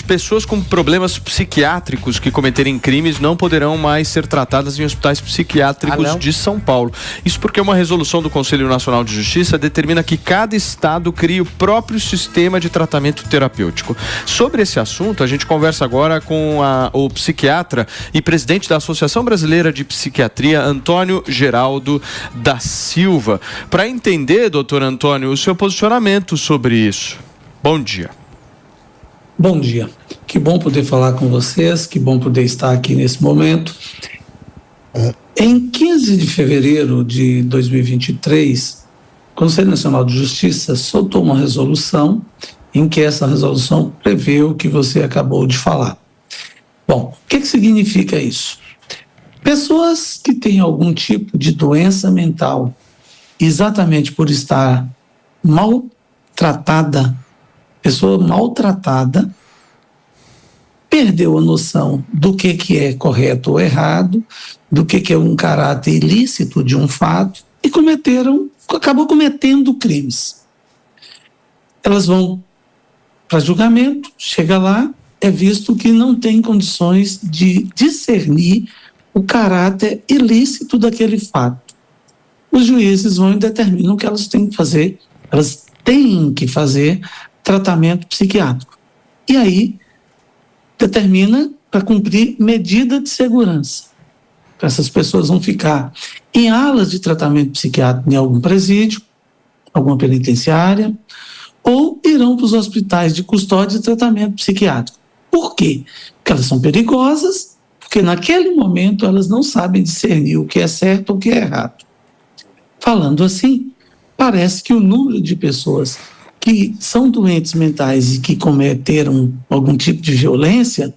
pessoas com problemas psiquiátricos que cometerem crimes não poderão mais ser tratadas em hospitais psiquiátricos de São Paulo. Isso porque uma resolução do Conselho Nacional de Justiça determina que cada estado crie o próprio sistema de tratamento terapêutico. Sobre esse assunto, a gente conversa agora com o psiquiatra e presidente da Associação Brasileira de Psiquiatria, Antônio Geraldo da Silva. Para entender, doutor Antônio, o seu posicionamento sobre isso. Bom dia. Bom dia. Que bom poder falar com vocês, que bom poder estar aqui nesse momento. Em 15 de fevereiro de 2023, o Conselho Nacional de Justiça soltou uma resolução em que essa resolução prevê o que você acabou de falar. Bom, o que significa isso? Pessoas que têm algum tipo de doença mental, exatamente por estar maltratada, pessoa maltratada, perdeu a noção do que é correto ou errado, do que é um caráter ilícito de um fato e acabou cometendo crimes. Elas vão para julgamento, chega lá, é visto que não tem condições de discernir o caráter ilícito daquele fato. Os juízes vão e determinam que elas têm que fazer tratamento psiquiátrico. E aí, determina para cumprir medida de segurança. Essas pessoas vão ficar em alas de tratamento psiquiátrico em algum presídio, alguma penitenciária, ou irão para os hospitais de custódia e tratamento psiquiátrico. Por quê? Porque elas são perigosas, porque naquele momento elas não sabem discernir o que é certo ou o que é errado. Falando assim, parece que o número de pessoas que são doentes mentais e que cometeram algum tipo de violência,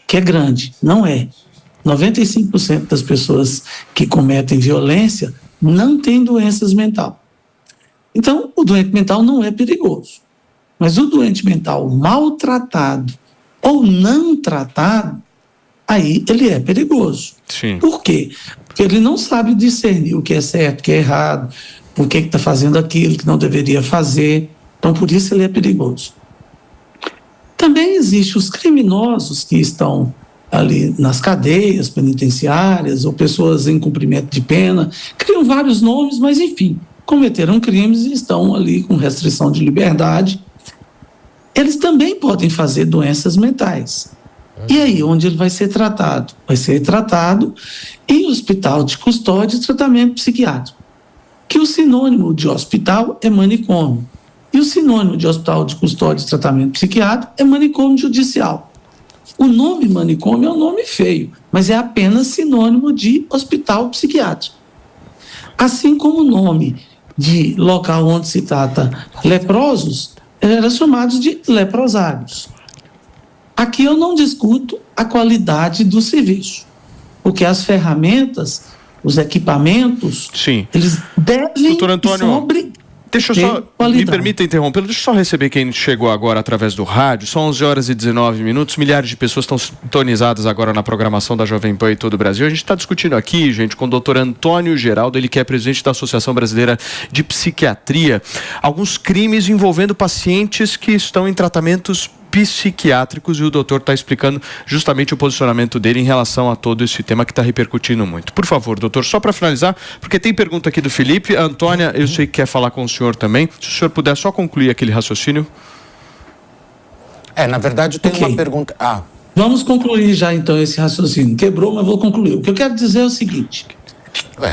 que é grande. Não é. 95% das pessoas que cometem violência não têm doenças mentais. Então, o doente mental não é perigoso. Mas o doente mental maltratado ou não tratado, aí ele é perigoso. Sim. Por quê? Porque ele não sabe discernir o que é certo, o que é errado, por que está fazendo aquilo que não deveria fazer. Então, por isso ele é perigoso. Também existem os criminosos que estão ali nas cadeias penitenciárias ou pessoas em cumprimento de pena, criam vários nomes, mas enfim, cometeram crimes e estão ali com restrição de liberdade. Eles também podem fazer doenças mentais. E aí, onde ele vai ser tratado? Vai ser tratado em hospital de custódia e tratamento psiquiátrico. Que o sinônimo de hospital é manicômio. E o sinônimo de hospital de custódia e tratamento psiquiátrico é manicômio judicial. O nome manicômio é um nome feio, mas é apenas sinônimo de hospital psiquiátrico. Assim como o nome de local onde se trata leprosos, eram chamados de leprosários. Aqui eu não discuto a qualidade do serviço, porque as ferramentas, os equipamentos, sim, eles devem Doutor Antônio, deixa eu só, qualidade. Me permita interromper, deixa eu só receber quem chegou agora através do rádio. São 11h19, milhares de pessoas estão sintonizadas agora na programação da Jovem Pan e todo o Brasil. A gente está discutindo aqui, gente, com o doutor Antônio Geraldo, ele que é presidente da Associação Brasileira de Psiquiatria, alguns crimes envolvendo pacientes que estão em tratamentos psiquiátricos, e o doutor está explicando justamente o posicionamento dele em relação a todo esse tema que está repercutindo muito. Por favor, doutor, só para finalizar, porque tem pergunta aqui do Felipe. A Antônia, eu sei que quer falar com o senhor também. Se o senhor puder só concluir aquele raciocínio. Na verdade, tem uma pergunta. Vamos concluir já então esse raciocínio. Quebrou, mas vou concluir. O que eu quero dizer é o seguinte.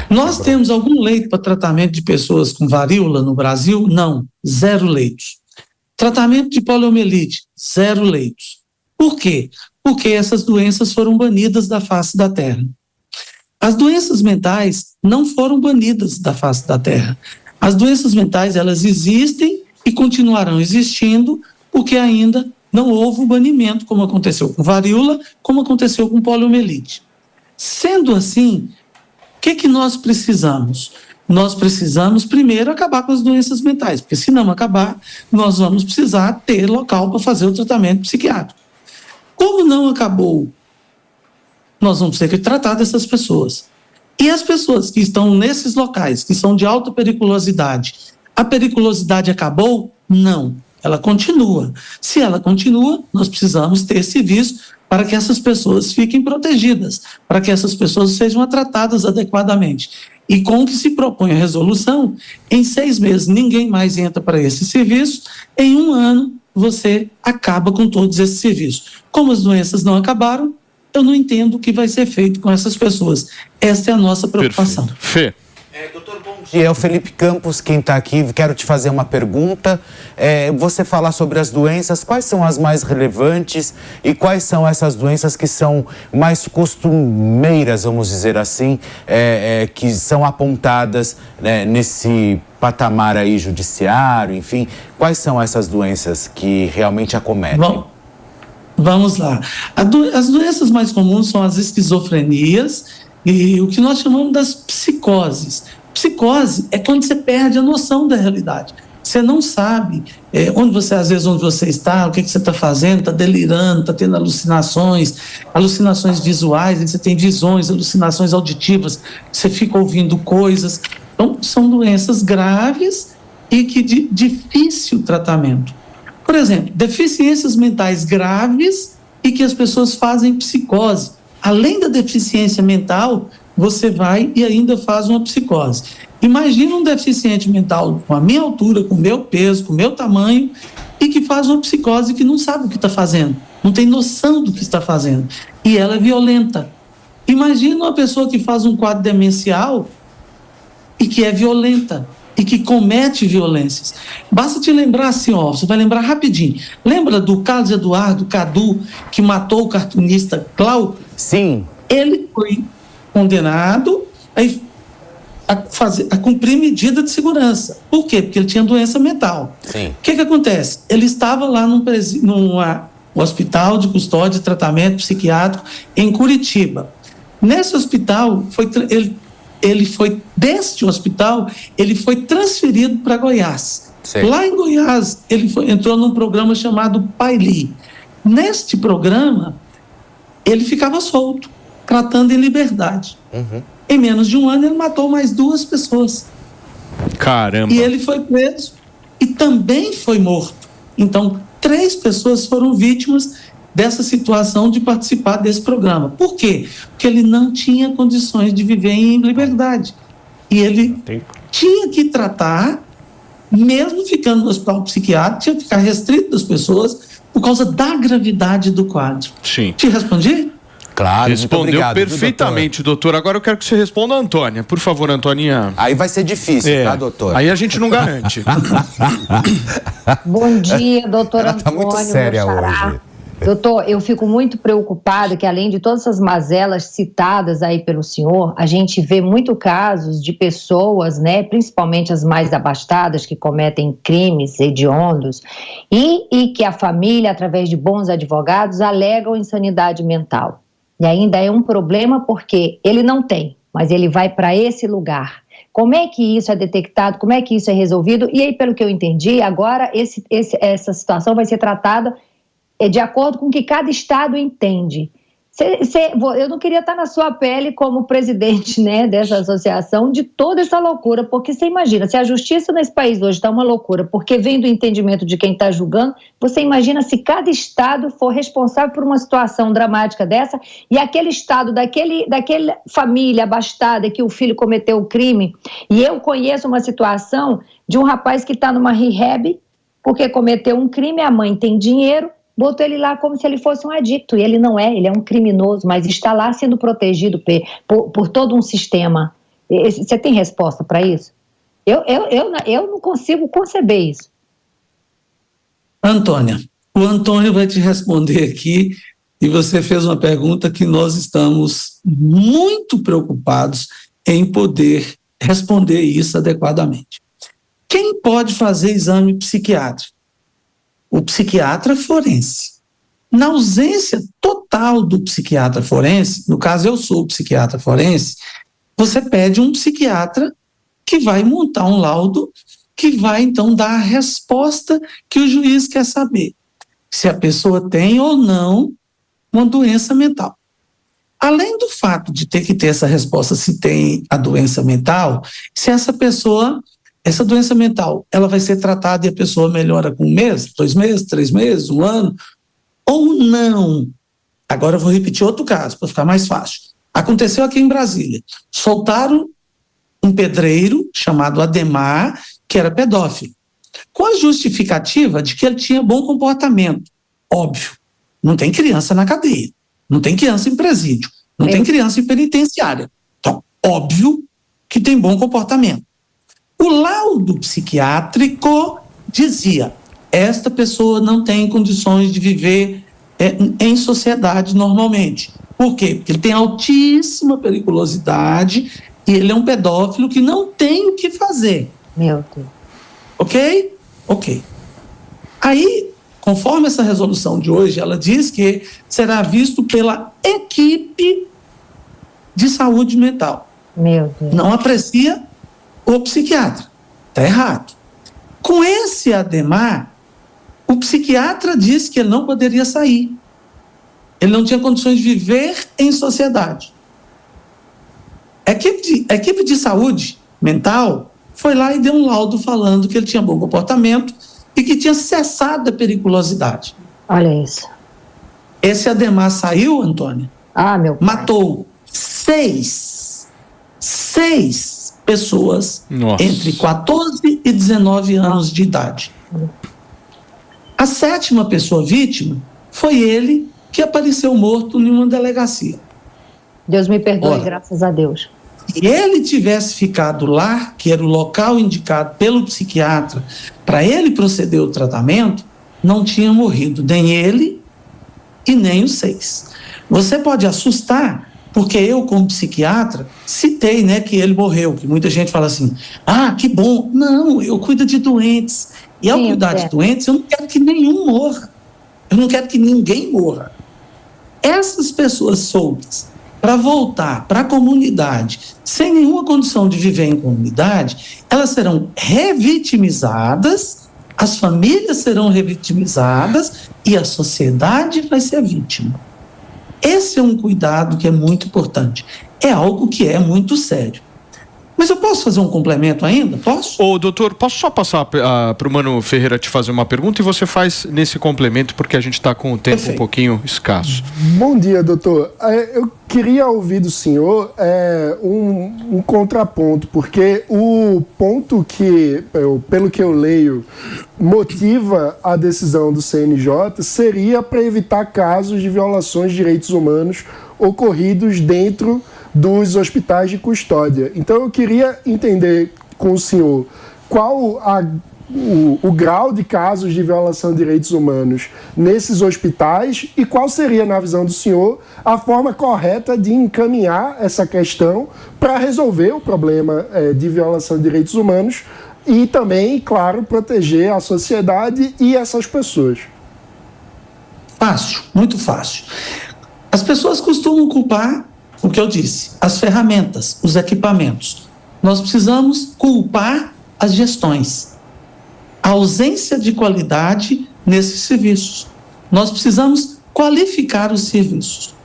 Nós temos algum leito para tratamento de pessoas com varíola no Brasil? Não, 0 leitos. Tratamento de poliomielite, 0 leitos. Por quê? Porque essas doenças foram banidas da face da Terra. As doenças mentais não foram banidas da face da Terra. As doenças mentais, elas existem e continuarão existindo porque ainda não houve o banimento, como aconteceu com varíola, como aconteceu com poliomielite. Sendo assim, o que nós precisamos? Nós precisamos primeiro acabar com as doenças mentais, porque se não acabar, nós vamos precisar ter local para fazer o tratamento psiquiátrico. Como não acabou, nós vamos ter que tratar dessas pessoas. E as pessoas que estão nesses locais, que são de alta periculosidade, a periculosidade acabou? Não. ela continua. Se ela continua, nós precisamos ter serviço para que essas pessoas fiquem protegidas, para que essas pessoas sejam tratadas adequadamente. E com o que se propõe a resolução, em 6 meses ninguém mais entra para esse serviço, em 1 ano você acaba com todos esses serviços. Como as doenças não acabaram, eu não entendo o que vai ser feito com essas pessoas. Essa é a nossa preocupação. Fê. Doutor, bom dia. É o Felipe Campos quem está aqui. Quero te fazer uma pergunta. Você falar sobre as doenças, quais são as mais relevantes e quais são essas doenças que são mais costumeiras, vamos dizer assim, que são apontadas, né, nesse patamar aí judiciário, enfim. Quais são essas doenças que realmente acometem? Bom, vamos lá. As doenças mais comuns são as esquizofrenias e o que nós chamamos das psicoses. Psicose é quando você perde a noção da realidade. Você não sabe onde você está, o que você está fazendo, está delirando, está tendo alucinações visuais, você tem visões, alucinações auditivas, você fica ouvindo coisas. Então, são doenças graves e que de difícil tratamento. Por exemplo, deficiências mentais graves e que as pessoas fazem psicose. Além da deficiência mental, você vai e ainda faz uma psicose. Imagina um deficiente mental com a minha altura, com o meu peso, com o meu tamanho, e que faz uma psicose que não sabe o que está fazendo, não tem noção do que está fazendo. E ela é violenta. Imagina uma pessoa que faz um quadro demencial e que é violenta, e que comete violências. Basta te lembrar assim, você vai lembrar rapidinho. Lembra do Carlos Eduardo Cadu, que matou o cartunista Glauco? Sim. Ele foi condenado a cumprir medida de segurança. Por quê? Porque ele tinha doença mental. Sim. O que acontece? Ele estava lá num hospital de custódia e tratamento psiquiátrico em Curitiba. Nesse hospital, deste hospital, ele foi transferido para Goiás. Sim. Lá em Goiás, ele entrou num programa chamado Paili. Neste programa, ele ficava solto, tratando em liberdade. Uhum. Em menos de 1 ano, ele matou mais 2 pessoas. Caramba! E ele foi preso e também foi morto. Então, 3 pessoas foram vítimas dessa situação de participar desse programa. Por quê? Porque ele não tinha condições de viver em liberdade. E ele tinha que tratar, mesmo ficando no hospital psiquiátrico, tinha que ficar restrito das pessoas por causa da gravidade do quadro. Sim. Te respondi? Claro, respondeu muito obrigado, perfeitamente, doutor. Agora eu quero que você responda a Antônia. Por favor, Antônia. Aí vai ser difícil, tá, doutor? Aí a gente não garante. Bom dia, doutor Antônio. Tá muito séria hoje. Doutor, eu fico muito preocupada que, além de todas essas mazelas citadas aí pelo senhor, a gente vê muito casos de pessoas, né, principalmente as mais abastadas, que cometem crimes hediondos e que a família, através de bons advogados, alegam insanidade mental. E ainda é um problema porque ele não tem, mas ele vai para esse lugar. Como é que isso é detectado? Como é que isso é resolvido? E aí, pelo que eu entendi, agora essa situação vai ser tratada de acordo com o que cada estado entende. Eu não queria estar na sua pele como presidente, né, dessa associação, de toda essa loucura, porque você imagina, se a justiça nesse país hoje está uma loucura, porque vem do entendimento de quem está julgando, você imagina se cada estado for responsável por uma situação dramática dessa, e aquele estado, daquela família abastada que o filho cometeu o crime, e eu conheço uma situação de um rapaz que está numa rehab, porque cometeu um crime, a mãe tem dinheiro, botou ele lá como se ele fosse um adicto, e ele não é, ele é um criminoso, mas está lá sendo protegido por todo um sistema. Você tem resposta para isso? Eu não consigo conceber isso. Antônia, o Antônio vai te responder aqui, e você fez uma pergunta que nós estamos muito preocupados em poder responder isso adequadamente. Quem pode fazer exame psiquiátrico? O psiquiatra forense. Na ausência total do psiquiatra forense, no caso eu sou o psiquiatra forense, você pede um psiquiatra que vai montar um laudo que vai então dar a resposta que o juiz quer saber, se a pessoa tem ou não uma doença mental. Além do fato de ter que ter essa resposta se tem a doença mental, se essa pessoa essa doença mental, ela vai ser tratada e a pessoa melhora com 1 mês, 2 meses, 3 meses, 1 ano, ou não? Agora eu vou repetir outro caso, para ficar mais fácil. Aconteceu aqui em Brasília. Soltaram um pedreiro chamado Ademar, que era pedófilo, com a justificativa de que ele tinha bom comportamento. Óbvio, não tem criança na cadeia, não tem criança em presídio, não tem criança em penitenciária. Então, óbvio que tem bom comportamento. O laudo psiquiátrico dizia: esta pessoa não tem condições de viver em sociedade normalmente. Por quê? Porque ele tem altíssima periculosidade e ele é um pedófilo que não tem o que fazer. Meu Deus. Ok? Ok. Aí, conforme essa resolução de hoje, ela diz que será visto pela equipe de saúde mental. Meu Deus. Não aprecia o psiquiatra. Está errado. Com esse Ademar, o psiquiatra disse que ele não poderia sair. Ele não tinha condições de viver em sociedade. A equipe de saúde mental foi lá e deu um laudo falando que ele tinha bom comportamento e que tinha cessado a periculosidade. Olha isso. Esse Ademar saiu, Antônia, Meu pai. matou 6 pessoas entre 14 e 19 anos de idade. A 7ª pessoa vítima foi ele, que apareceu morto em uma delegacia. Deus me perdoe, graças a Deus. Se ele tivesse ficado lá, que era o local indicado pelo psiquiatra, para ele proceder ao tratamento, não tinha morrido nem ele e nem os 6. Você pode assustar, porque eu, como psiquiatra, citei, né, que ele morreu, que muita gente fala assim: que bom. Não, eu cuido de doentes. E ao cuidar de doentes, eu não quero que nenhum morra. Eu não quero que ninguém morra. Essas pessoas soltas, para voltar para a comunidade, sem nenhuma condição de viver em comunidade, elas serão revitimizadas, as famílias serão revitimizadas e a sociedade vai ser a vítima. Esse é um cuidado que é muito importante. É algo que é muito sério. Mas eu posso fazer um complemento ainda? Posso? Doutor, posso só passar para o Mano Ferreira te fazer uma pergunta e você faz nesse complemento, porque a gente está com o tempo um pouquinho escasso. Bom dia, doutor. Eu queria ouvir do senhor um contraponto, porque o ponto que, pelo que eu leio, motiva a decisão do CNJ seria para evitar casos de violações de direitos humanos ocorridos dentro dos hospitais de custódia. Então eu queria entender com o senhor qual o grau de casos de violação de direitos humanos nesses hospitais e qual seria, na visão do senhor, a forma correta de encaminhar essa questão para resolver o problema de violação de direitos humanos e também, claro, proteger a sociedade e essas pessoas. Fácil, muito fácil. As pessoas costumam culpar o que eu disse, as ferramentas, os equipamentos. Nós precisamos culpar as gestões, a ausência de qualidade nesses serviços. Nós precisamos qualificar os serviços.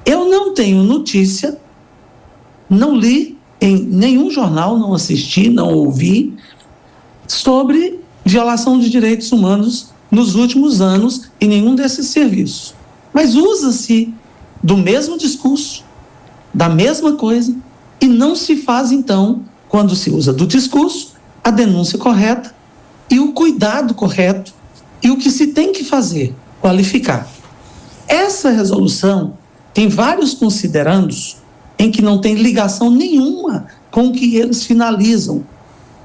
Eu não tenho notícia, não li em nenhum jornal, não assisti, não ouvi, sobre violação de direitos humanos nos últimos anos em nenhum desses serviços. Mas usa-se do mesmo discurso, da mesma coisa, e não se faz, então, quando se usa do discurso, a denúncia correta e o cuidado correto e o que se tem que fazer, qualificar. Essa resolução tem vários considerandos em que não tem ligação nenhuma com o que eles finalizam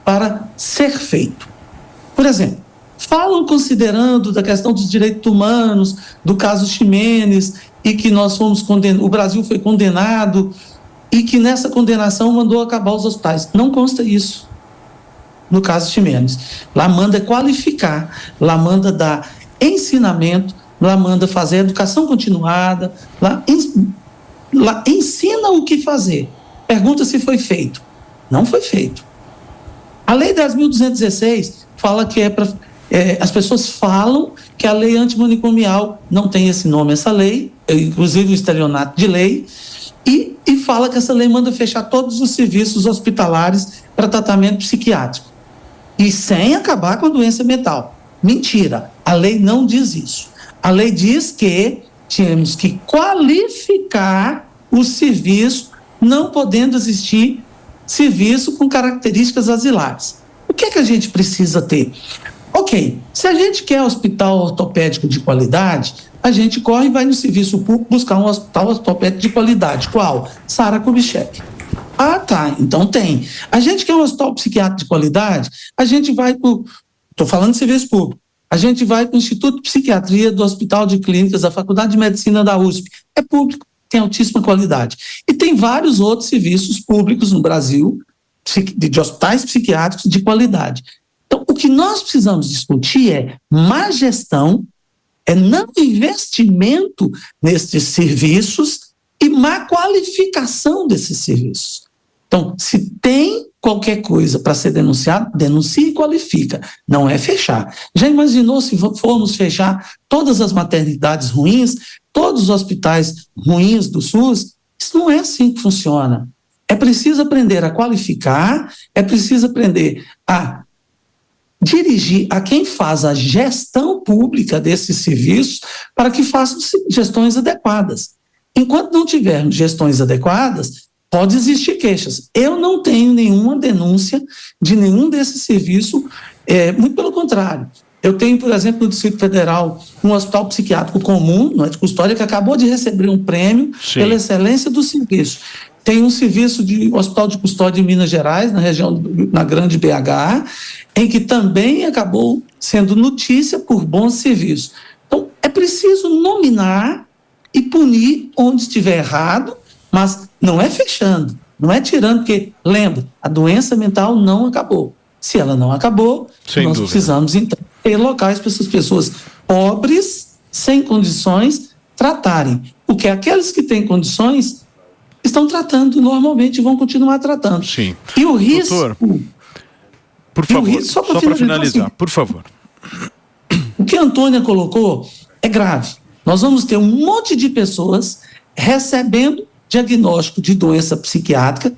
para ser feito. Por exemplo, falam considerando da questão dos direitos humanos, do caso Ximenes, e que nós fomos condenados, o Brasil foi condenado, e que nessa condenação mandou acabar os hospitais. Não consta isso no caso Ximenes. Lá manda qualificar, lá manda dar ensinamento, lá manda fazer educação continuada, lá ensina o que fazer. Pergunta se foi feito. Não foi feito. A Lei 10.216 fala que as pessoas falam que a lei antimanicomial não tem esse nome, essa lei, inclusive o estelionato de lei, e fala que essa lei manda fechar todos os serviços hospitalares para tratamento psiquiátrico. e sem acabar com a doença mental. Mentira, a lei não diz isso. A lei diz que temos que qualificar o serviço, não podendo existir serviço com características asilares. O que é que a gente precisa ter? Ok, se a gente quer hospital ortopédico de qualidade, a gente corre e vai no serviço público buscar um hospital ortopédico de qualidade. Qual? Sara Kubitschek. Ah, tá, então tem. A gente quer um hospital psiquiátrico de qualidade, a gente vai para o... Estou falando de serviço público. A gente vai para o Instituto de Psiquiatria do Hospital de Clínicas da Faculdade de Medicina da USP. É público, tem altíssima qualidade. E tem vários outros serviços públicos no Brasil, de hospitais psiquiátricos de qualidade. Então, o que nós precisamos discutir é má gestão, é não investimento nesses serviços e má qualificação desses serviços. Então, se tem qualquer coisa para ser denunciado, denuncie e qualifica. Não é fechar. Já imaginou se formos fechar todas as maternidades ruins, todos os hospitais ruins do SUS? Isso não é assim que funciona. É preciso aprender a qualificar, é preciso aprender a dirigir a quem faz a gestão pública desses serviços para que façam gestões adequadas. Enquanto não tivermos gestões adequadas, pode existir queixas. Eu não tenho nenhuma denúncia de nenhum desses serviços, muito pelo contrário. Eu tenho, por exemplo, no Distrito Federal, um hospital psiquiátrico comum, não é de custódia, que acabou de receber um prêmio pela excelência do serviço. Tem um serviço de hospital de custódia em Minas Gerais, na grande BH, em que também acabou sendo notícia por bons serviços. Então, é preciso nominar e punir onde estiver errado, mas não é fechando, não é tirando, porque, lembra, a doença mental não acabou. Se ela não acabou, nós precisamos, então, ter locais para essas pessoas pobres, sem condições, tratarem. Porque aqueles que têm condições estão tratando normalmente e vão continuar tratando. Sim. E o risco... Doutor, por favor, só para finalizar, assim, por favor. O que a Antônia colocou é grave. Nós vamos ter um monte de pessoas recebendo diagnóstico de doença psiquiátrica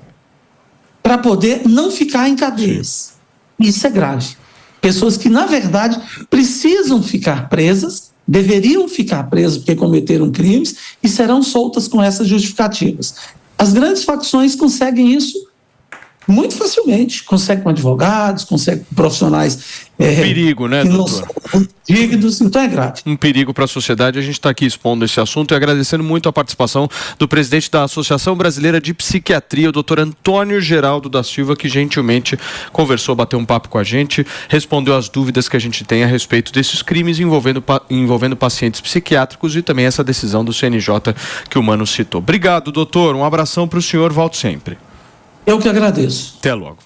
para poder não ficar em cadeias. Isso é grave. Pessoas que, na verdade, precisam ficar presas, deveriam ficar presas porque cometeram crimes e serão soltas com essas justificativas. As grandes facções conseguem isso muito facilmente. Conseguem com advogados, conseguem com profissionais perigo, né, que não doutor? são dignos, então é grave. Um perigo para a sociedade. A gente está aqui expondo esse assunto e agradecendo muito a participação do presidente da Associação Brasileira de Psiquiatria, o doutor Antônio Geraldo da Silva, que gentilmente conversou, bateu um papo com a gente, respondeu as dúvidas que a gente tem a respeito desses crimes envolvendo pacientes psiquiátricos e também essa decisão do CNJ que o Mano citou. Obrigado, doutor. Um abração para o senhor. Volte sempre. Eu que agradeço. Até logo.